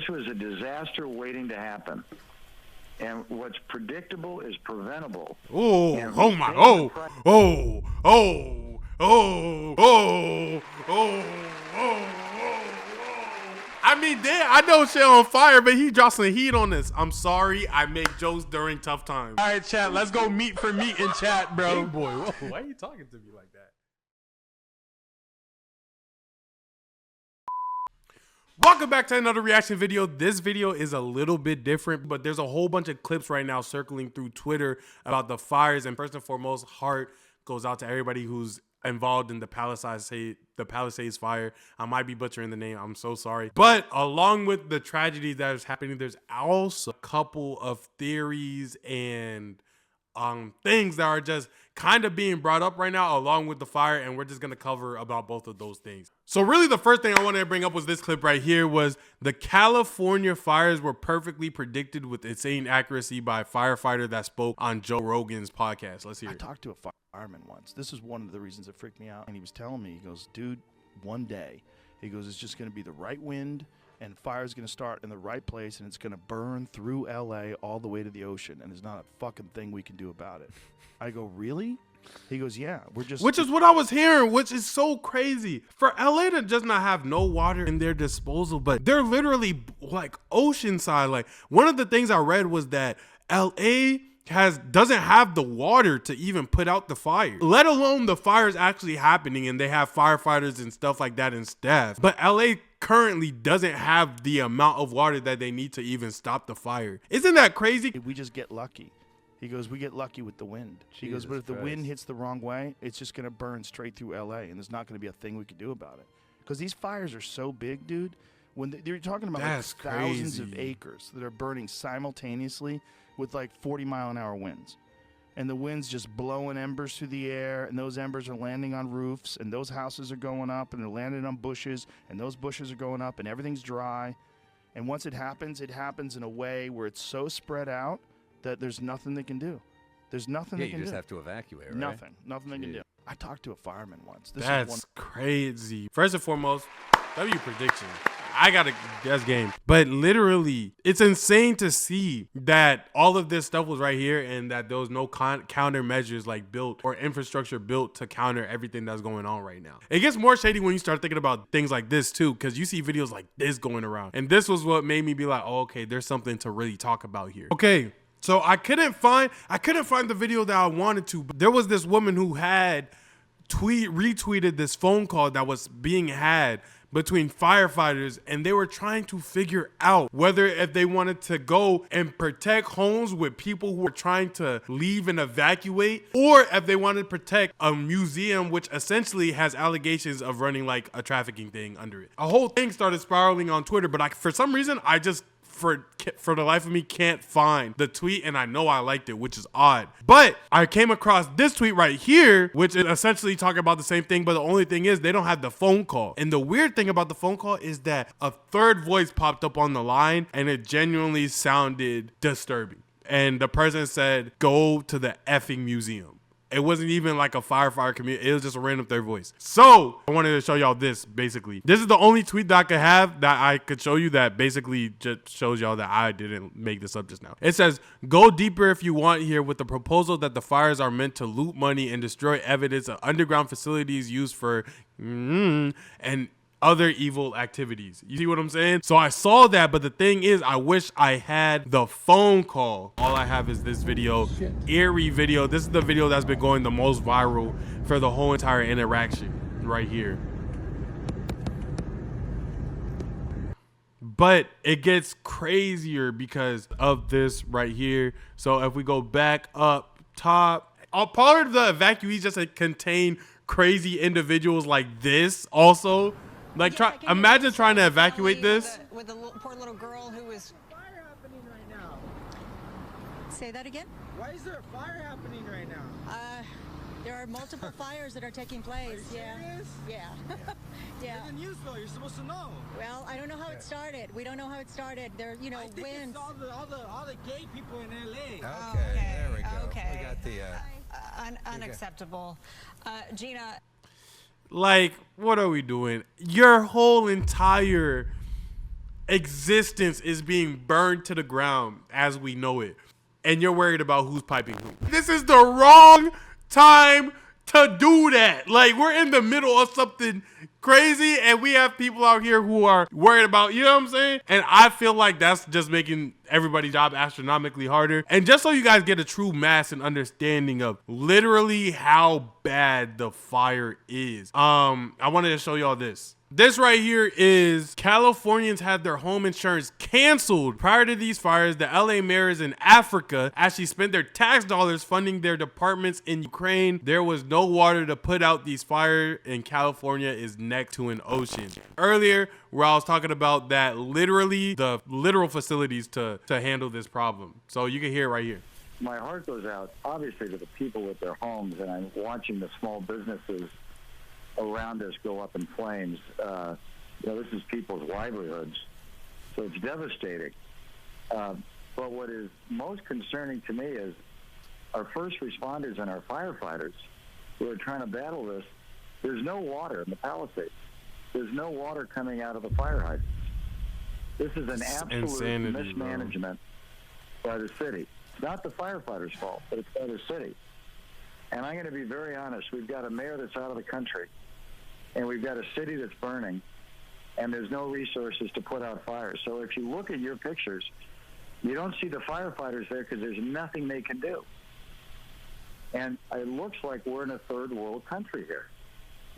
This was a disaster waiting to happen. And what's predictable is preventable. Oh, oh my, oh, oh, oh, oh, oh, oh, oh. I mean, damn, I know shit on fire, but he dropped some heat on this. I'm sorry, I make jokes during tough times. All right, chat, let's go meet for meat in chat, bro. Big boy, whoa, why are you talking to me like that? Welcome back to another reaction video. This video is a little bit different, but there's a whole bunch of clips right now circling through Twitter about the fires. And first and foremost, heart goes out to everybody who's involved in the Palisades fire. I might be butchering the name. I'm so sorry. But along with the tragedy that is happening, there's also a couple of theories and things that are just kind of being brought up right now along with the fire, and we're just going to cover about both of those things. So really the first thing I wanted to bring up was this clip right here. Was the California fires were perfectly predicted with insane accuracy by a firefighter that spoke on Joe Rogan's podcast. Let's hear it. I talked to a fireman once. This is one of the reasons that freaked me out, and he was telling me, he goes, dude, one day, he goes, it's just going to be the right wind and fire's going to start in the right place, and it's going to burn through LA all the way to the ocean, and there's not a fucking thing we can do about it. I go, really? He goes, yeah, we're just... Which is what I was hearing, which is so crazy. For LA to just not have no water in their disposal, but they're literally like oceanside. Like, one of the things I read was that LA doesn't have the water to even put out the fire, let alone the fires actually happening, and they have firefighters and stuff like that and staff. But LA currently doesn't have the amount of water that they need to even stop the fire. Isn't that crazy? We just get lucky. He goes, we get lucky with the wind. He goes, but if the wind hits the wrong way, it's just going to burn straight through LA, and there's not going to be a thing we can do about it. Because these fires are so big, dude. When they're talking about like thousands of acres that are burning simultaneously with like 40-mile-an-hour winds. And the wind's just blowing embers through the air, and those embers are landing on roofs, and those houses are going up, and they're landing on bushes, and those bushes are going up, and everything's dry. And once it happens in a way where it's so spread out that there's nothing they can do. There's nothing they can do. You just have to evacuate, right? Nothing they can do. I talked to a fireman once. That's crazy. First and foremost, W prediction. That's game. But literally, it's insane to see that all of this stuff was right here and that there was no countermeasures like built or infrastructure built to counter everything that's going on right now. It gets more shady when you start thinking about things like this too, because you see videos like this going around. And this was what made me be like, oh, okay, there's something to really talk about here. Okay. So I couldn't find the video that I wanted to, but there was this woman who had retweeted this phone call that was being had between firefighters, and they were trying to figure out whether if they wanted to go and protect homes with people who were trying to leave and evacuate, or if they wanted to protect a museum which essentially has allegations of running like a trafficking thing under it. A whole thing started spiraling on Twitter, but for some reason I just for the life of me can't find the tweet, and I know I liked it, which is odd. But I came across this tweet right here, which is essentially talking about the same thing, but the only thing is they don't have the phone call. And the weird thing about the phone call is that a third voice popped up on the line, and it genuinely sounded disturbing. And the person said, "Go to the effing museum." It wasn't even like a firefighter community. It was just a random third voice. So I wanted to show y'all this, basically. This is the only tweet that I could have that I could show you that basically just shows y'all that I didn't make this up just now. It says, go deeper if you want here with the proposal that the fires are meant to loot money and destroy evidence of underground facilities used for and other evil activities. You see what I'm saying? So I saw that, but the thing is, I wish I had the phone call. All I have is this video, eerie video. This is the video that's been going the most viral for the whole entire interaction right here. But it gets crazier because of this right here. So if we go back up top, a part of the evacuees just contain crazy individuals like this also. Like, imagine trying to evacuate this. With the poor little girl who was... Fire happening right now. Say that again? Why is there a fire happening right now? There are multiple fires that are taking place. Are you serious? Yeah. Yeah. In the news though, you're supposed to know. Well, I don't know how it started. We don't know how it started. There, you know, I think winds. It's all the gay people in LA. Okay, there we go. Okay. We got the unacceptable. Gina. Like, what are we doing? Your whole entire existence is being burned to the ground as we know it. And you're worried about who's piping who. This is the wrong time to do that. Like, we're in the middle of something crazy and we have people out here who are worried about, you know what I'm saying? And I feel like that's just making everybody's job astronomically harder. And just so you guys get a true mass and understanding of literally how bad the fire is, I wanted to show y'all this. This right here is Californians had their home insurance canceled prior to these fires. The LA mayors in Africa actually spent their tax dollars funding their departments in Ukraine. There was no water to put out these fires, and California is next to an ocean. Earlier, where I was talking about that literally the literal facilities to handle this problem. So you can hear it right here. My heart goes out, obviously, to the people with their homes, and I'm watching the small businesses around us go up in flames. This is people's livelihoods, so it's devastating. But what is most concerning to me is our first responders and our firefighters who are trying to battle this. There's no water in the Palisades. There's no water coming out of the fire hydrants. This is an absolute insanity, mismanagement by the city. It's not the firefighters' fault, but it's by the city. And I'm going to be very honest. We've got a mayor that's out of the country, and we've got a city that's burning, and there's no resources to put out fires. So if you look at your pictures, you don't see the firefighters there because there's nothing they can do. And it looks like we're in a third world country here.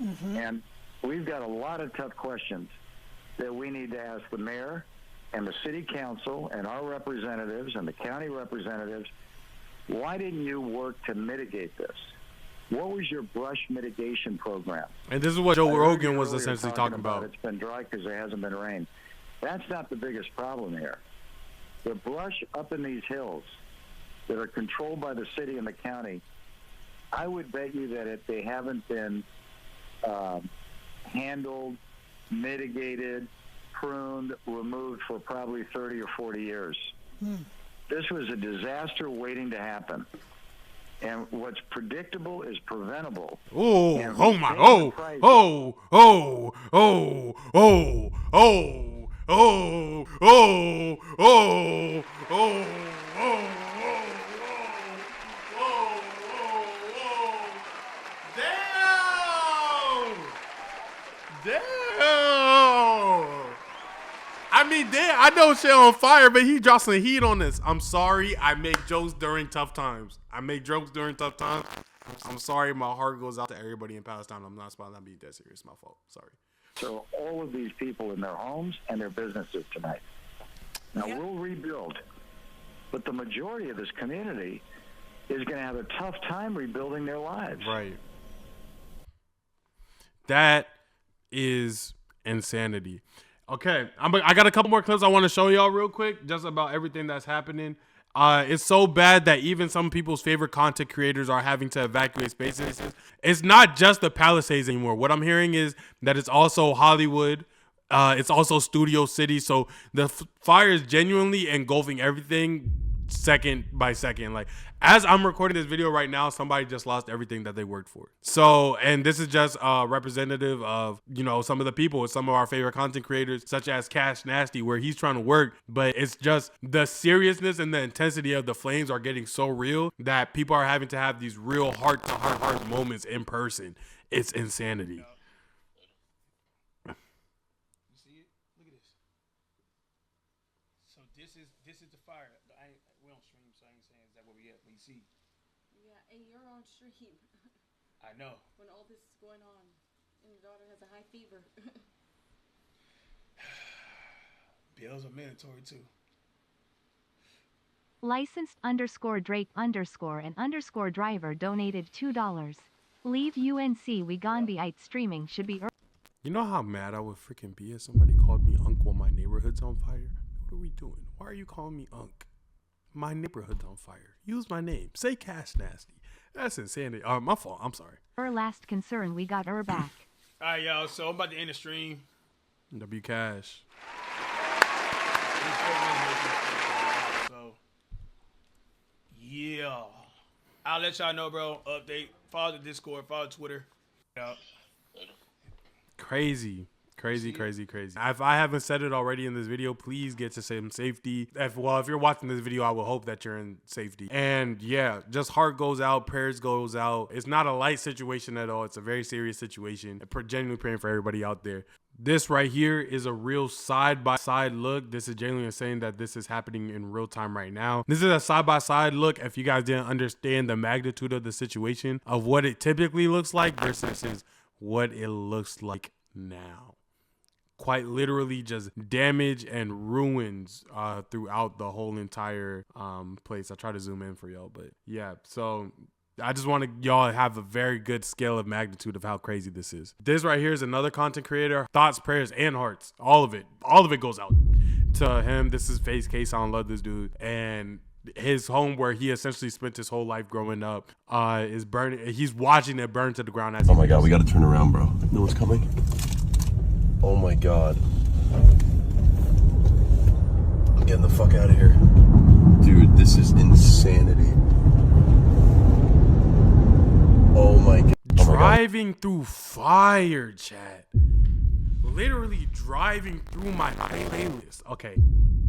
Mm-hmm. And we've got a lot of tough questions that we need to ask the mayor and the city council and our representatives and the county representatives. Why didn't you work to mitigate this? What was your brush mitigation program? And this is what Joe Rogan was essentially talking about. It's been dry because there hasn't been rain. That's not the biggest problem here. The brush up in these hills that are controlled by the city and the county, I would bet you that if they haven't been handled, mitigated, pruned, removed for probably 30 or 40 years. This was a disaster waiting to happen. And what's predictable is preventable. Oh my! Oh! Damn! I mean, damn, I know shit on fire, but he dropped some heat on this. I'm sorry. I make jokes during tough times. I'm sorry. My heart goes out to everybody in Palestine. I'm not supposed to be that serious. My fault. Sorry. So all of these people in their homes and their businesses tonight. Now, we'll rebuild, but the majority of this community is going to have a tough time rebuilding their lives. Right. That is insanity. Okay, I got a couple more clips I want to show y'all real quick, just about everything that's happening. It's so bad that even some people's favorite content creators are having to evacuate spaces. It's not just the Palisades anymore. What I'm hearing is that it's also Hollywood. It's also Studio City. So the fire is genuinely engulfing everything second by second. Like, as I'm recording this video right now, somebody just lost everything that they worked for. So, and this is just representative of, some of the people, some of our favorite content creators, such as Cash Nasty, where he's trying to work, but it's just the seriousness and the intensity of the flames are getting so real that people are having to have these real heart-to-heart moments in person. It's insanity. This is the fire. We don't stream, so I ain't saying is that what we at. But you see. Yeah, and you're on stream. I know. When all this is going on, and your daughter has a high fever. Bills are mandatory too. Licensed _Drake _ driver donated $2. Leave UNC Wegonbiite streaming should be. You know how mad I would freaking be if somebody called me Unc while my neighborhood's on fire? What are we doing? Why are you calling me Unc? My neighborhood's on fire. Use my name. Say Cash Nasty. That's insanity. My fault. I'm sorry. Last concern, we got back. All right, y'all. So I'm about to end the stream. W Cash. So, yeah. I'll let y'all know, bro. Update. Follow the Discord. Follow Twitter. Yeah. Crazy. Crazy. If I haven't said it already in this video, please get to some safety. If you're watching this video, I will hope that you're in safety. And yeah, just heart goes out, prayers goes out. It's not a light situation at all. It's a very serious situation. I'm genuinely praying for everybody out there. This right here is a real side-by-side look. This is genuinely saying that this is happening in real time right now. This is a side-by-side look if you guys didn't understand the magnitude of the situation of what it typically looks like versus what it looks like now. Quite literally just damage and ruins throughout the whole entire place. I try to zoom in for y'all, but yeah, so I just want y'all to have a very good scale of magnitude of how crazy this is. This right here is another content creator. Thoughts, prayers, and hearts. All of it goes out to him. This is Face Case. I don't love this dude. And his home where he essentially spent his whole life growing up is burning. He's watching it burn to the ground. Oh my God, we gotta turn around, bro. No one's coming. Oh my God. I'm getting the fuck out of here. Dude, this is insanity. Oh my God. Driving through fire, chat. Literally driving through my playlist. Okay,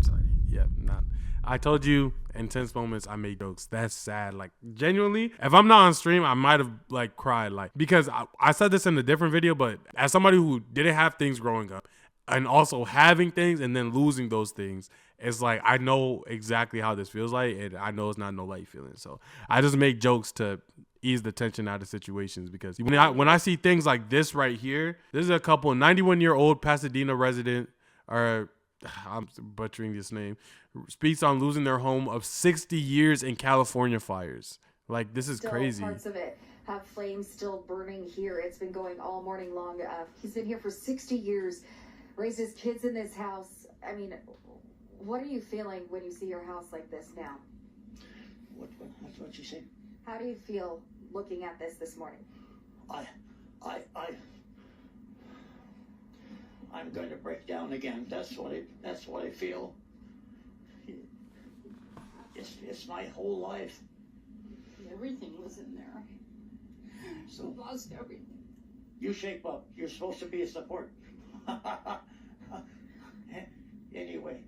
sorry. Yeah, not. I told you in tense moments I make jokes. That's sad. Like genuinely, if I'm not on stream, I might have like cried. Like because I said this in a different video, but as somebody who didn't have things growing up, and also having things and then losing those things, it's like I know exactly how this feels like, and I know it's not no light feeling. So I just make jokes to ease the tension out of situations, because when I see things like this right here, this is a couple 91-year-old Pasadena resident, or I'm butchering this name, speaks on losing their home of 60 years in California fires. Like this is still crazy. Parts of it have flames still burning here. It's been going all morning long. He's been here for 60 years, raised his kids in this house. I mean, what are you feeling when you see your house like this now? That's what you said. How do you feel looking at this morning? I'm going to break down again. That's what I feel. It's my whole life. Everything was in there. So lost everything. You shape up. You're supposed to be a support. Anyway,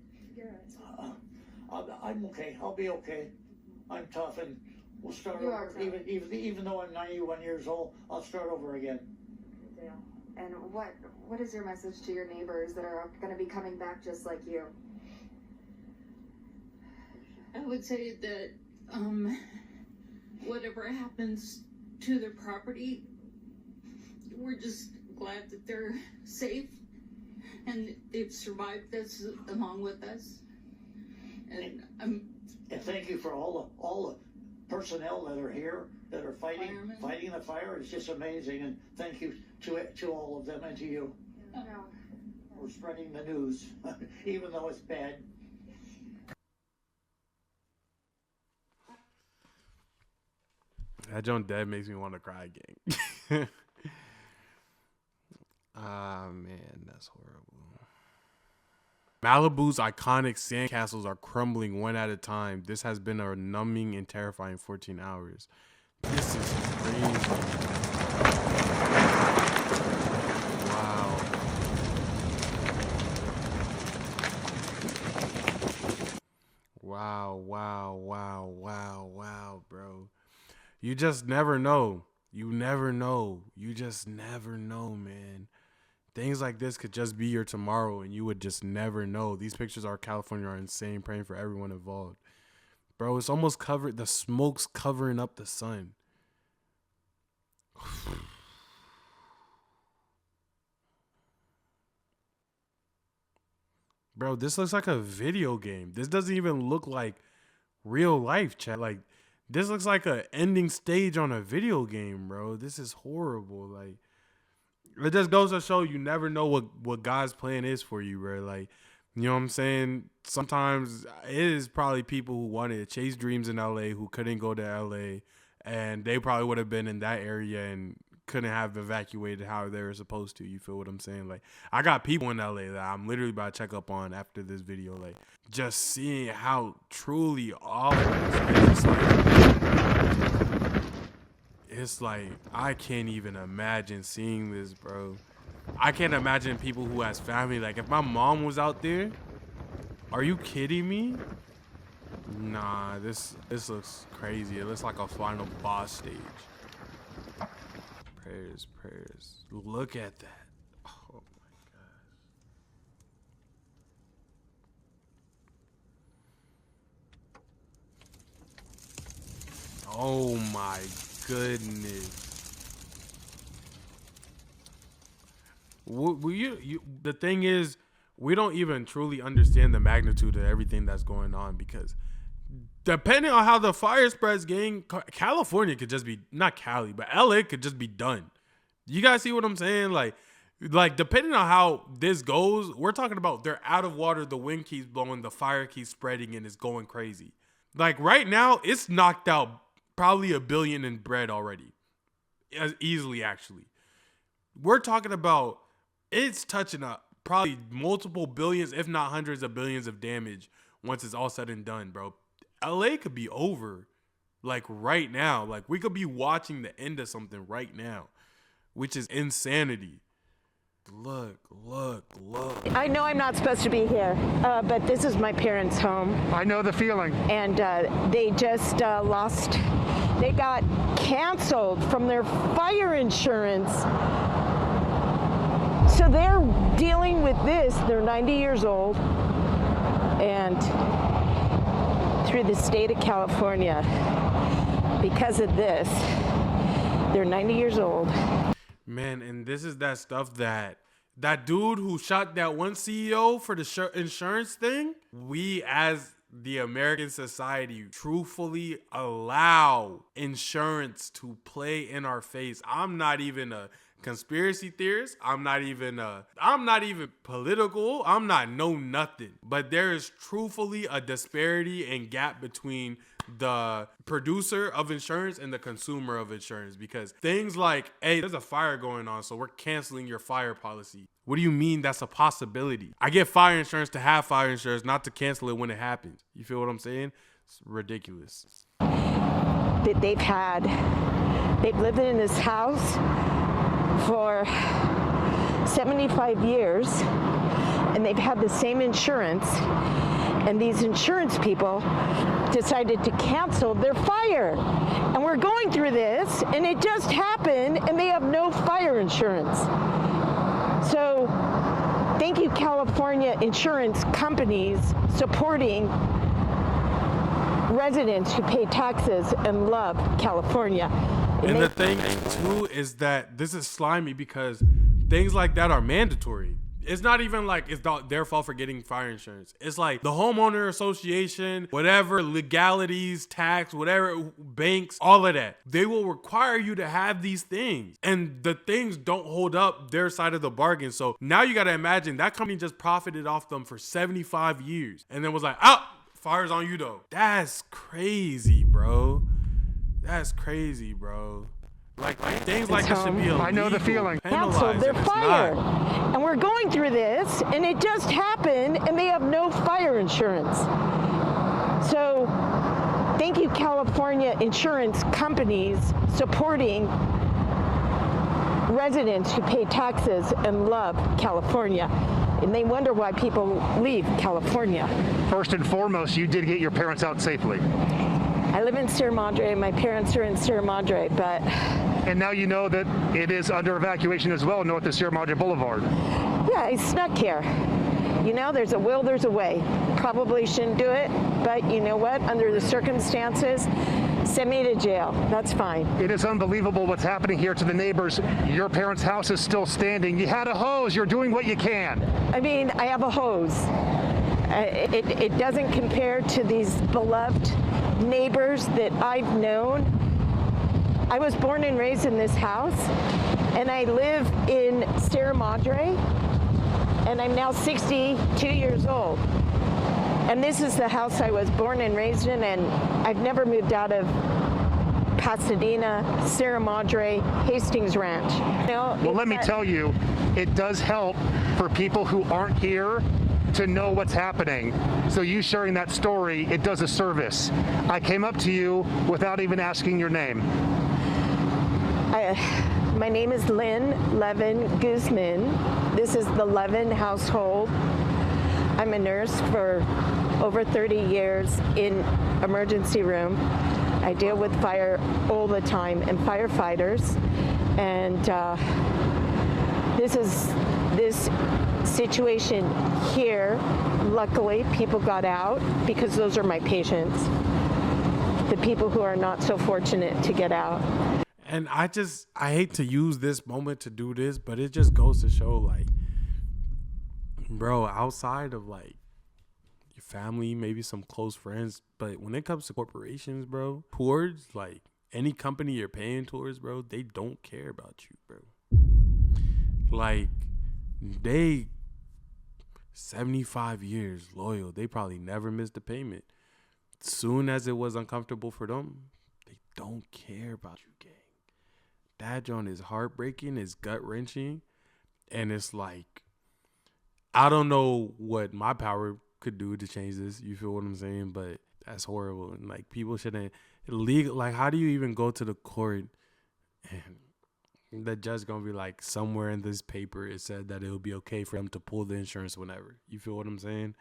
I'm okay. I'll be okay. I'm tough, and we'll start over. Even though I'm 91 years old, I'll start over again. Yeah. And what is your message to your neighbors that are going to be coming back just like you? I would say that whatever happens to their property, we're just glad that they're safe and they've survived this along with us. And thank you for all the personnel that are here, that are fighting the fire. It's just amazing, and thank you to all of them and to you. We're spreading the news, even though it's bad. That John Dead makes me want to cry again. Ah, man, that's horrible. Malibu's iconic sandcastles are crumbling one at a time. This has been a numbing and terrifying 14 hours. This is crazy. Wow. Wow, bro. You just never know. You never know. You just never know, man. Things like this could just be your tomorrow, and you would just never know. These pictures of California are insane. Praying for everyone involved. Bro, it's almost covered. The smoke's covering up the sun. Bro, this looks like a video game. This doesn't even look like real life, chat. Like, this looks like an ending stage on a video game, bro. This is horrible. Like, it just goes to show you never know what God's plan is for you, bro. Like, you know what I'm saying? Sometimes it is probably people who wanted to chase dreams in LA who couldn't go to LA, and they probably would have been in that area and couldn't have evacuated how they were supposed to. You feel what I'm saying? Like, I got people in LA that I'm literally about to check up on after this video. Like, just seeing how truly awful this is. It's like I can't even imagine seeing this, bro. I can't imagine people who has family. Like, if my mom was out there, are you kidding me? Nah, this looks crazy. It looks like a final boss stage. Prayers. Look at that. Oh my god. Oh my goodness. The thing is, we don't even truly understand the magnitude of everything that's going on, because depending on how the fire spreads, gang, California could just be, not Cali, but LA could just be done. You guys see what I'm saying? Like depending on how this goes, we're talking about they're out of water, the wind keeps blowing, the fire keeps spreading, and it's going crazy. Like right now, it's knocked out probably $1 billion in bread already. As easily, actually. We're talking about it's touching up probably multiple billions, if not hundreds of billions of damage once it's all said and done, bro. LA could be over like right now. Like we could be watching the end of something right now, which is insanity. Look. I know I'm not supposed to be here, but this is my parents' home. I know the feeling. And they just they got canceled from their fire insurance. So they're dealing with this. They're 90 years old, and through the state of California, because of this, they're 90 years old. Man, and this is that stuff that dude who shot that one CEO for the insurance thing, we as the American society truthfully allow insurance to play in our face. I'm not even a conspiracy theorist. I'm not even political. I'm not nothing. But there is truthfully a disparity and gap between the producer of insurance and the consumer of insurance, because things like, hey, there's a fire going on, so we're canceling your fire policy. What do you mean that's a possibility? I get fire insurance to have fire insurance, not to cancel it when it happens. You feel what I'm saying? It's ridiculous. That they've lived in this house for 75 years, and they've had the same insurance, and these insurance people decided to cancel their fire. And we're going through this, and it just happened, and they have no fire insurance. So thank you, California insurance companies, supporting residents who pay taxes and love California. And the thing too is that this is slimy because things like that are mandatory. It's not even like it's not their fault for getting fire insurance. It's like the homeowner association, whatever, legalities, tax, whatever, banks, all of that. They will require you to have these things. And the things don't hold up their side of the bargain. So now you got to imagine that company just profited off them for 75 years. And then was like, fire's on you though. That's crazy, bro. That's crazy, bro. Like things like this should be illegal. I know the feeling. Canceled their fire. And we're going through this, and it just happened, and they have no fire insurance. So thank you, California insurance companies, supporting residents who pay taxes and love California. And they wonder why people leave California. First and foremost, you did get your parents out safely. I live in Sierra Madre. My parents are in Sierra Madre, but... And now you know that it is under evacuation as well, north of Sierra Madre Boulevard. Yeah, I snuck here. You know, there's a will, there's a way. Probably shouldn't do it, but you know what? Under the circumstances, send me to jail. That's fine. It is unbelievable what's happening here to the neighbors. Your parents' house is still standing. You had a hose. You're doing what you can. I mean, I have a hose. It doesn't compare to these beloved neighbors that I've known. I was born and raised in this house, and I live in Sierra Madre, and I'm now 62 years old. And this is the house I was born and raised in, and I've never moved out of Pasadena, Sierra Madre, Hastings Ranch. You know, well, let me tell you, it does help for people who aren't here to know what's happening. So you sharing that story, it does a service. I came up to you without even asking your name. My name is Lynn Levin Guzman. This is the Levin household. I'm a nurse for over 30 years in emergency room. I deal with fire all the time and firefighters. And this situation here, luckily people got out because those are my patients. The people who are not so fortunate to get out. And I hate to use this moment to do this, but it just goes to show, like, bro, outside of like your family, maybe some close friends, but when it comes to corporations, bro, towards like any company you're paying towards, bro, they don't care about you, bro. Like, they 75 years loyal. They probably never missed a payment. Soon as it was uncomfortable for them, they don't care about you, gang. That joint is heartbreaking, it's gut-wrenching, and it's like, I don't know what my power could do to change this. You feel what I'm saying? But that's horrible. And like, people shouldn't like, how do you even go to the court and the judge gonna be like, somewhere in this paper it said that it'll be okay for them to pull the insurance whenever. You feel what I'm saying?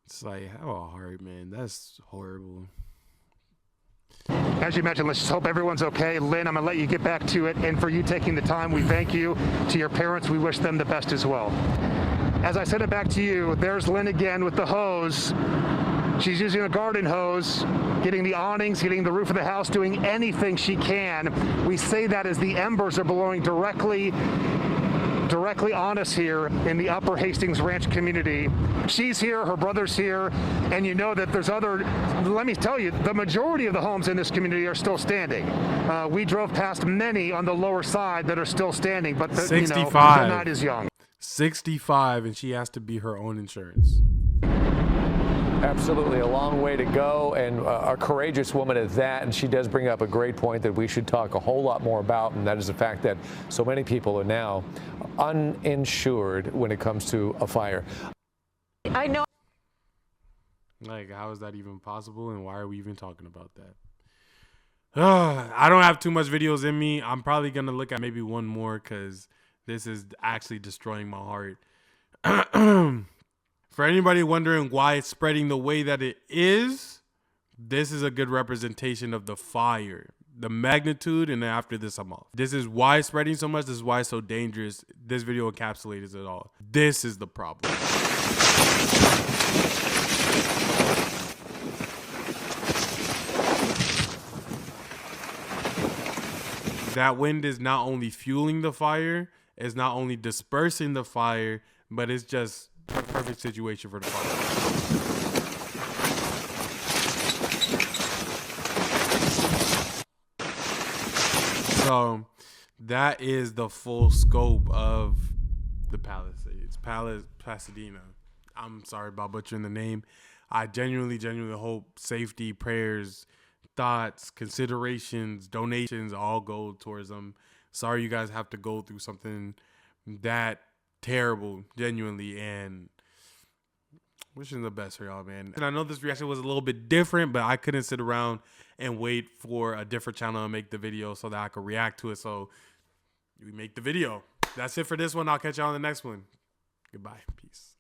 It's like, have a heart, man. That's horrible. As you mentioned, let's just hope everyone's okay. Lynn, I'm going to let you get back to it. And for you taking the time, we thank you. To your parents, we wish them the best as well. As I send it back to you, there's Lynn again with the hose. She's using a garden hose, getting the awnings, getting the roof of the house, doing anything she can. We say that as the embers are blowing directly on us here in the Upper Hastings Ranch community. She's here, her brother's here, and you know that there's other, let me tell you, the majority of the homes in this community are still standing. We drove past many on the lower side that are still standing, but the, 65. The night is young. 65, and she has to be her own insurance. Absolutely, a long way to go, and a courageous woman at that. And she does bring up a great point that we should talk a whole lot more about, and that is the fact that so many people are now uninsured when it comes to a fire. I know. Like, how is that even possible, and why are we even talking about that? I don't have too much videos in me. I'm probably going to look at maybe one more because this is actually destroying my heart. For anybody wondering why it's spreading the way that it is, this is a good representation of the fire, the magnitude, and then after this, I'm off. This is why it's spreading so much. This is why it's so dangerous. This video encapsulates it all. This is the problem. That wind is not only fueling the fire, it's not only dispersing the fire, but it's just a perfect situation for the fire. So that is the full scope of the Palisades. Pasadena. I'm sorry about butchering the name. I genuinely hope safety, prayers, thoughts, considerations, donations all go towards them. Sorry you guys have to go through something that terrible, genuinely, and wishing the best for y'all, man. And I know this reaction was a little bit different, but I couldn't sit around and wait for a different channel to make the video so that I could react to it. So we make the video. That's it for this one. I'll catch y'all on the next one. Goodbye. Peace.